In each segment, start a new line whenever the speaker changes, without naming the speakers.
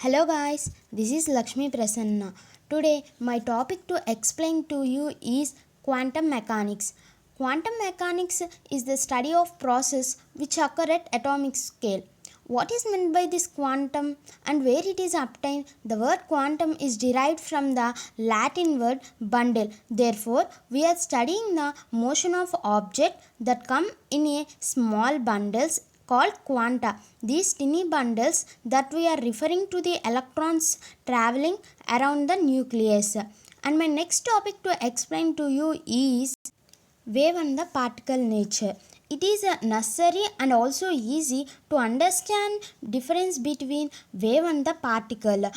Hello guys, this is Lakshmi Prasanna. Today my topic to explain to you is quantum mechanics. Quantum mechanics is the study of process which occur at atomic scale. What is meant by this quantum and where it is obtained? The word quantum is derived from the Latin word bundle. Therefore, we are studying the motion of object that come in a small bundles called quanta. These tiny bundles that we are referring to the electrons traveling around the nucleus. And my next topic to explain to you is wave and the particle nature. It is necessary and also easy to understand difference between wave and the particle.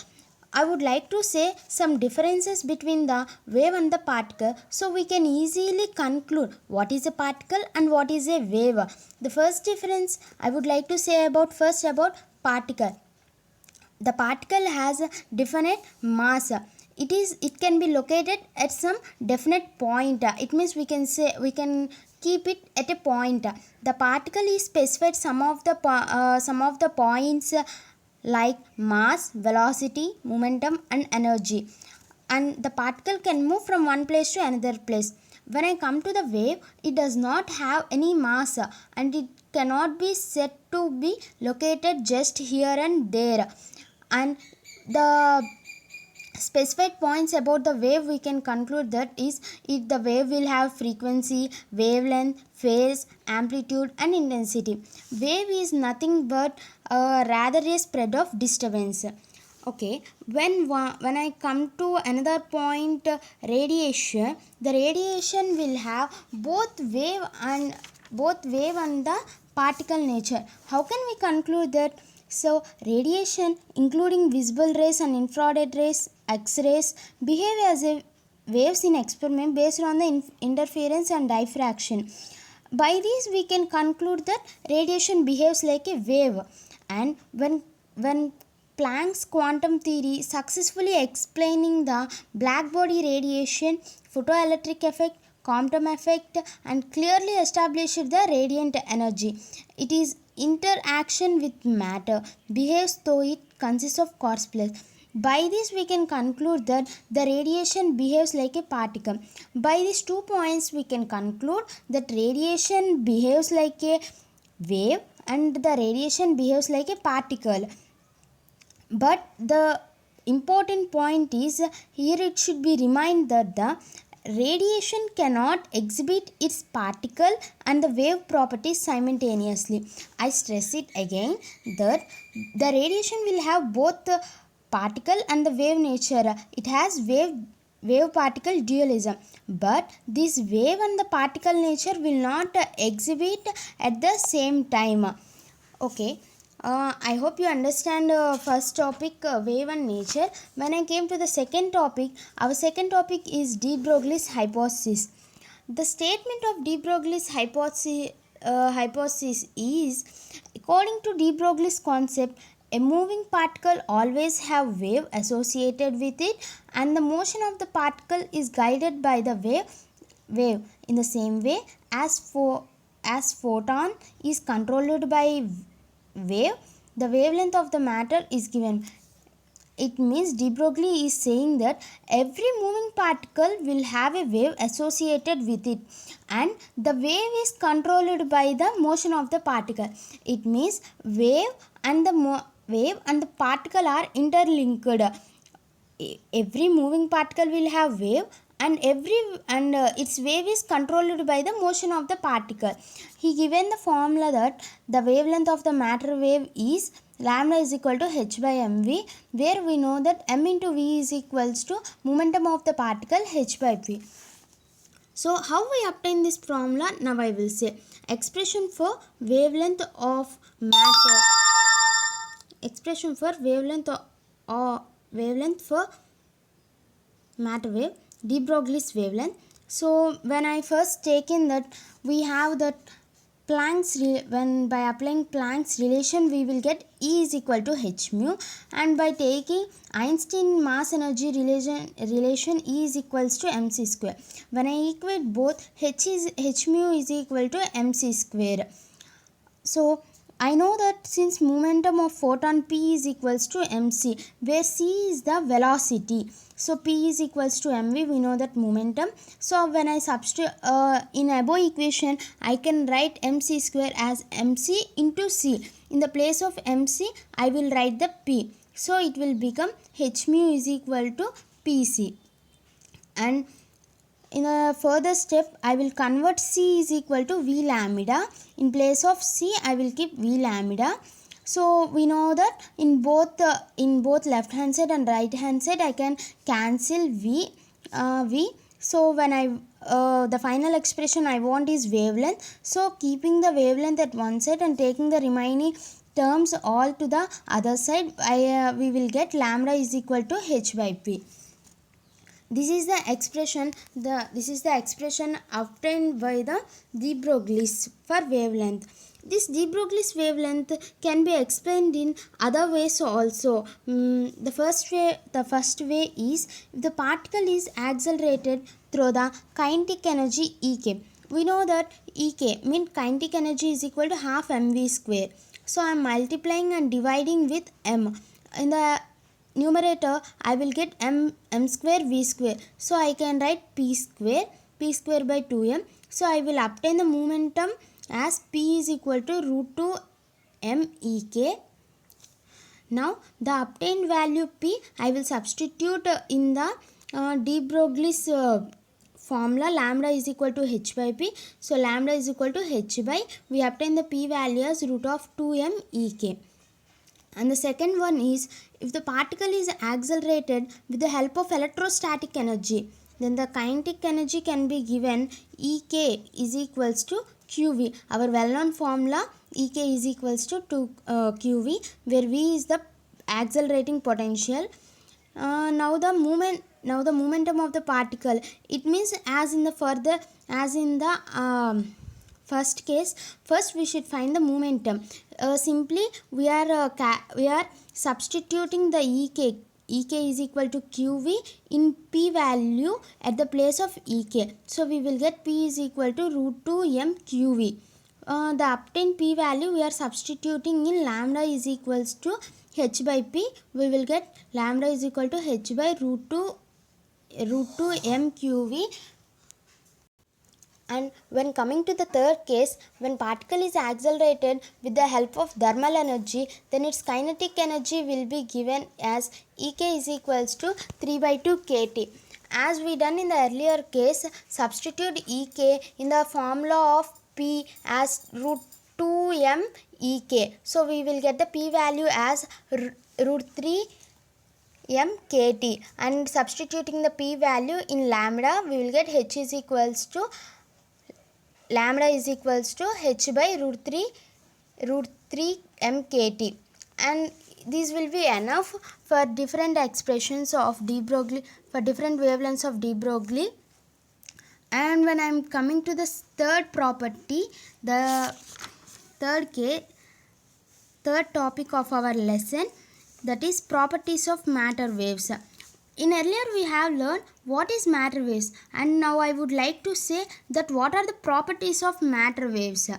I would like to say some differences between the wave and the particle so we can easily conclude what is a particle and what is a wave. The first difference I would like to say about particle. The particle has a definite mass. It can be located at some definite point. It means we can keep it at a point. The particle is specified some of the points like mass, velocity, momentum and energy, and the particle can move from one place to another place. When I come to the wave, it does not have any mass and it cannot be said to be located just here and there. And the specified points about the wave we can conclude that is if the wave will have frequency, wavelength, phase, amplitude and intensity. Wave is nothing but rather a spread of disturbance. Okay, when I come to another point, radiation, the radiation will have both wave and the particle nature. How can we conclude that? So, radiation, including visible rays and infrared rays, X-rays, behave as a waves in experiment based on the interference and diffraction. By this, we can conclude that radiation behaves like a wave. And when Planck's quantum theory successfully explaining the blackbody radiation, photoelectric effect, quantum effect, and clearly established the radiant energy. It is interaction with matter behaves though it consists of corpuscles. By this we can conclude that the radiation behaves like a particle. By these 2 points we can conclude that radiation behaves like a wave and the radiation behaves like a particle. But the important point is here it should be reminded that the radiation cannot exhibit its particle and the wave properties simultaneously. I stress it again that the radiation will have both the particle and the wave nature. It has wave particle dualism, but this wave and the particle nature will not exhibit at the same time. Okay, I hope you understand first topic, wave and nature. When I came to the second topic, our second topic is de Broglie's hypothesis. The statement of de Broglie's hypothesis is, according to de Broglie's concept, a moving particle always have wave associated with it, and the motion of the particle is guided by the wave. In the same way as photon is controlled by wave, the wavelength of the matter is given. It means de Broglie is saying that every moving particle will have a wave associated with it, and the wave is controlled by the motion of the particle. It means wave and the particle are interlinked. Every moving particle will have wave and its wave is controlled by the motion of the particle. He given the formula that the wavelength of the matter wave is lambda is equal to h by mv, where we know that m into v is equals to momentum of the particle h by v. So how we obtain this formula? Now I will say expression for wavelength of matter. Expression for wavelength for matter wave, de Broglie's wavelength. So when I first take in that we have that when by applying Planck's relation we will get E is equal to h mu, and by taking Einstein mass energy relation E is equals to mc square. When I equate both, h mu is equal to mc square. So I know that since momentum of photon p is equals to mc, where c is the velocity, so p is equals to mv, we know that momentum. So when I substitute in above equation, I can write mc square as mc into c. In the place of mc, I will write the p. So it will become h mu is equal to pc. And in a further step, I will convert c is equal to v lambda. In place of c, I will keep v lambda. So we know that in both left hand side and right hand side, I can cancel v. So when I the final expression I want is wavelength. So keeping the wavelength at one side and taking the remaining terms all to the other side, we will get lambda is equal to h by p. This is the expression obtained by the de Broglie for wavelength. This de Broglie wavelength can be explained in other ways also. The first way is if the particle is accelerated through the kinetic energy Ek. We know that Ek means kinetic energy is equal to half mv square. So I am multiplying and dividing with m. In the numerator, I will get m square v square. So I can write p square by 2m. So I will obtain the momentum as p is equal to root 2 m ek. Now the obtained value p, I will substitute in the de Broglie's formula. Lambda is equal to h by p. So lambda is equal to h by, we obtain the p value as root of 2m ek. And the second one is if the particle is accelerated with the help of electrostatic energy, then the kinetic energy can be given Ek is equals to Qv. Our well-known formula Ek is equals to Qv, where V is the accelerating potential. Now the momentum of the particle, it means as in the first case, first we should find the momentum. Simply we are substituting the Ek. Ek is equal to Qv in p value at the place of Ek. So we will get p is equal to root 2 m Qv. The obtained p value we are substituting in lambda is equals to h by p. We will get lambda is equal to h by root 2 m Qv. And when coming to the third case, when particle is accelerated with the help of thermal energy, then its kinetic energy will be given as Ek is equals to 3 by 2 kT. As we done in the earlier case, substitute Ek in the formula of P as root 2m Ek. So we will get the P value as root 3 m kT, and substituting the P value in lambda, we will get h is equals to lambda is equals to h by root 3 m kT. And this will be enough for different expressions of de Broglie, for different wavelengths of de Broglie. And when I am coming to the third property, the third topic of our lesson, that is properties of matter waves. In earlier we have learned what is matter waves, and now I would like to say that what are the properties of matter waves.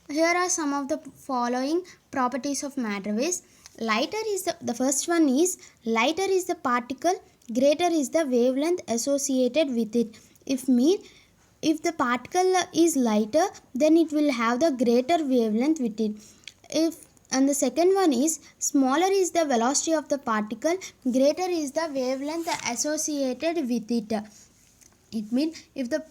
Here are some of the following properties of matter waves. Lighter is the first one is lighter is the particle, greater is the wavelength associated with it. If the particle is lighter, then it will have the greater wavelength with it. And the second one is smaller is the velocity of the particle, greater is the wavelength associated with it. It means if the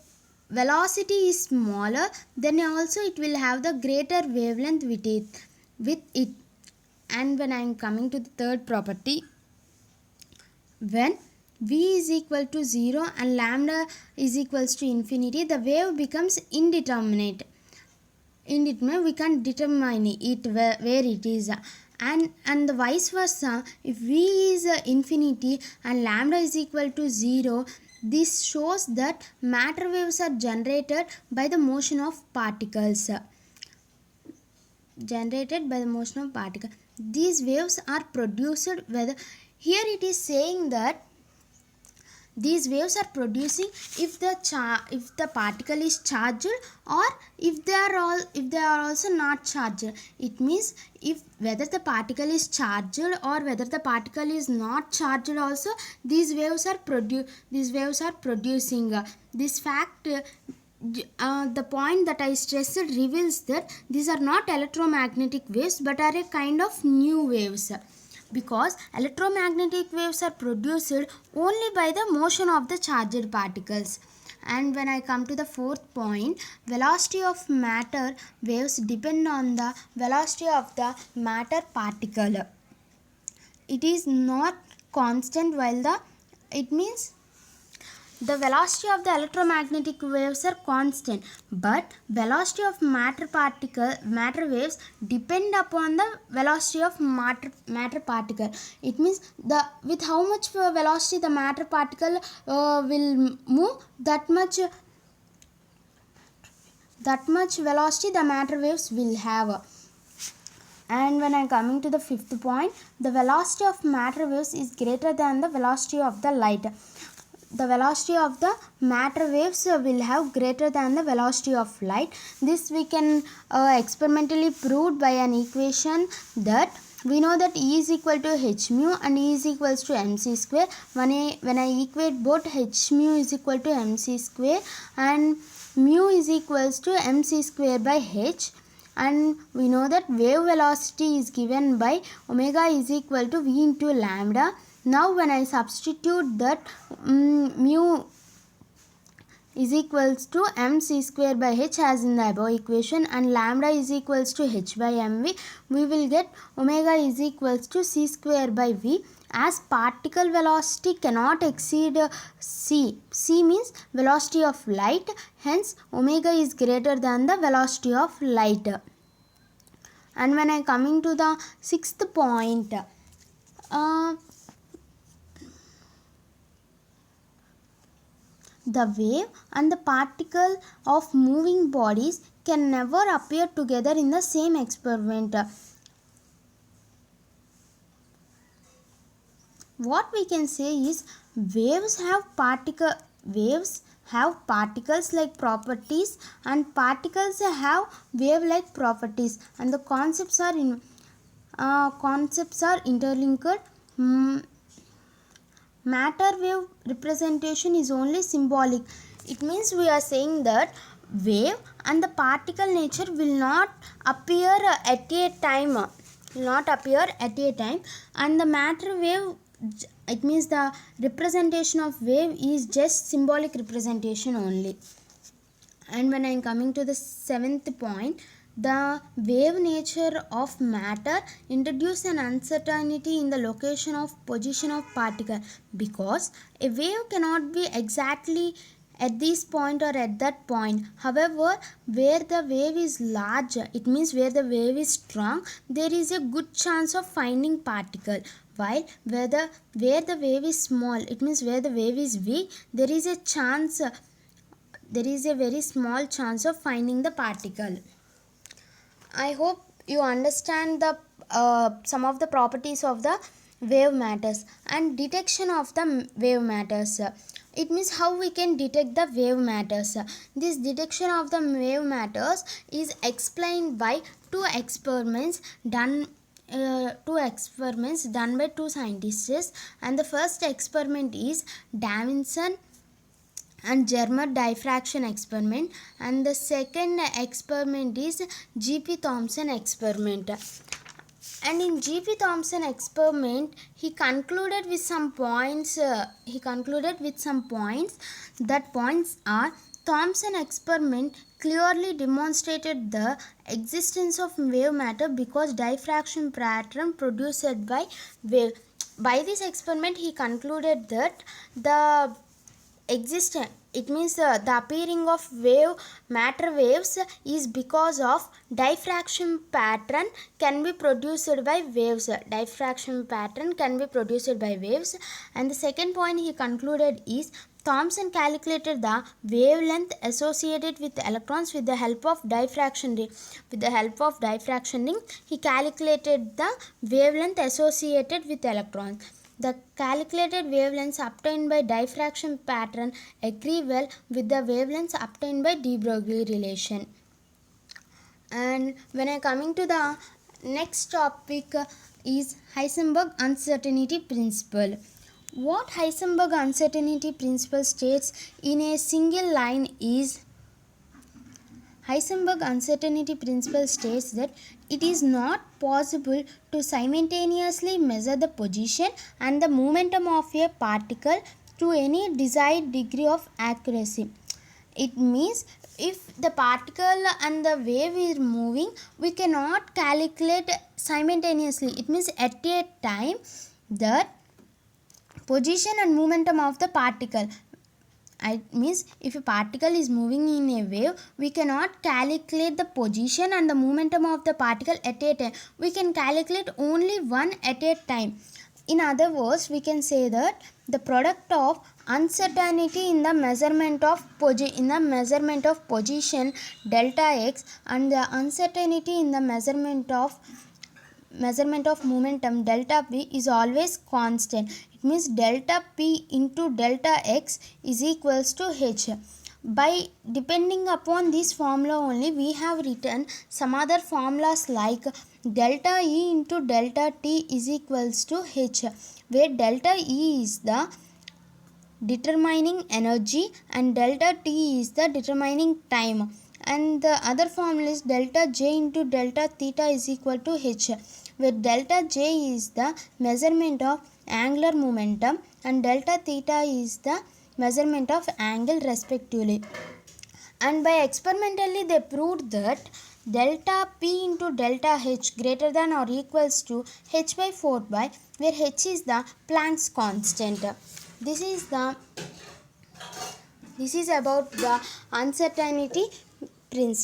velocity is smaller, then also it will have the greater wavelength with it. And when I am coming to the third property, when V is equal to 0 and lambda is equals to infinity, the wave becomes indeterminate. We can't determine it where it is. And the vice versa, if V is infinity and lambda is equal to 0, this shows that matter waves are generated by the motion of particles. These waves are produced whether, here it is saying that these waves are producing if the particle is charged or if they are also not charged. It means if whether the particle is charged or whether the particle is not charged also, these waves are producing. This fact, the point that I stressed reveals that these are not electromagnetic waves but are a kind of new waves, because electromagnetic waves are produced only by the motion of the charged particles. And when I come to the fourth point, velocity of matter waves depend on the velocity of the matter particle. It is not constant, while it means the velocity of the electromagnetic waves are constant, but velocity of matter waves depend upon the velocity of matter particle. It means with how much velocity the matter particle will move, that much velocity the matter waves will have. And when I am coming to the fifth point, the velocity of matter waves is greater than the velocity of the light. The velocity of the matter waves will have greater than the velocity of light. This we can experimentally proved by an equation that we know that E is equal to h mu and E is equals to mc square. When I equate both, h mu is equal to mc square and mu is equals to mc square by h, and we know that wave velocity is given by omega is equal to v into lambda. Now when I substitute that mu is equals to mc square by h as in the above equation and lambda is equals to h by mv, we will get omega is equals to c square by v. As particle velocity cannot exceed c means velocity of light, hence omega is greater than the velocity of light. And when I coming to the sixth point, the wave and the particle of moving bodies can never appear together in the same experiment. What we can say is waves have particles like properties and particles have wave like properties, and the concepts are interlinked. Matter wave representation is only symbolic. It means we are saying that wave and the particle nature will not appear at a time, and the matter wave, it means the representation of wave is just symbolic representation only. And when I am coming to the seventh point, the wave nature of matter introduces an uncertainty in the location of position of particle, because a wave cannot be exactly at this point or at that point. However, where the wave is large, it means where the wave is strong, there is a good chance of finding particle, while where the wave is small, it means where the wave is weak, there is a very small chance of finding the particle. I hope you understand the some of the properties of the wave matters and detection of the wave matters. It means how we can detect the wave matters. This detection of the wave matters is explained by two experiments done by two scientists, and the first experiment is Davidson and Germer diffraction experiment, and the second experiment is G.P. Thomson experiment. And in G.P. Thomson experiment, he concluded with some points. That points are: Thomson experiment clearly demonstrated the existence of wave matter because diffraction pattern produced by wave. By this experiment, he concluded that the the appearing of matter waves is because of diffraction pattern can be produced by waves. And the second point he concluded is Thomson calculated the wavelength associated with electrons with the help of diffraction ring. He calculated the wavelength associated with electrons. The calculated wavelengths obtained by diffraction pattern agree well with the wavelengths obtained by de Broglie relation. And when I coming to the next topic is Heisenberg uncertainty principle. What Heisenberg uncertainty principle states in a single line is Heisenberg uncertainty principle states that it is not possible to simultaneously measure the position and the momentum of a particle to any desired degree of accuracy. It means if the particle and the wave is moving, we cannot calculate simultaneously. It means at a time that position and momentum of the particle. It means if a particle is moving in a wave, we cannot calculate the position and the momentum of the particle at a time. We can calculate only one at a time. In other words, we can say that the product of uncertainty in the measurement of position delta x and the uncertainty in the measurement of momentum delta p is always constant. It means delta p into delta x is equals to h. By depending upon this formula only, we have written some other formulas like delta E into delta T is equals to H, where delta E is the determining energy and delta T is the determining time. And the other formula is delta J into delta theta is equal to H, where delta J is the measurement of angular momentum and delta theta is the measurement of angle respectively. And by experimentally they proved that delta P into delta H greater than or equals to H by 4 pi, where H is the Planck's constant. This is about the uncertainty principle.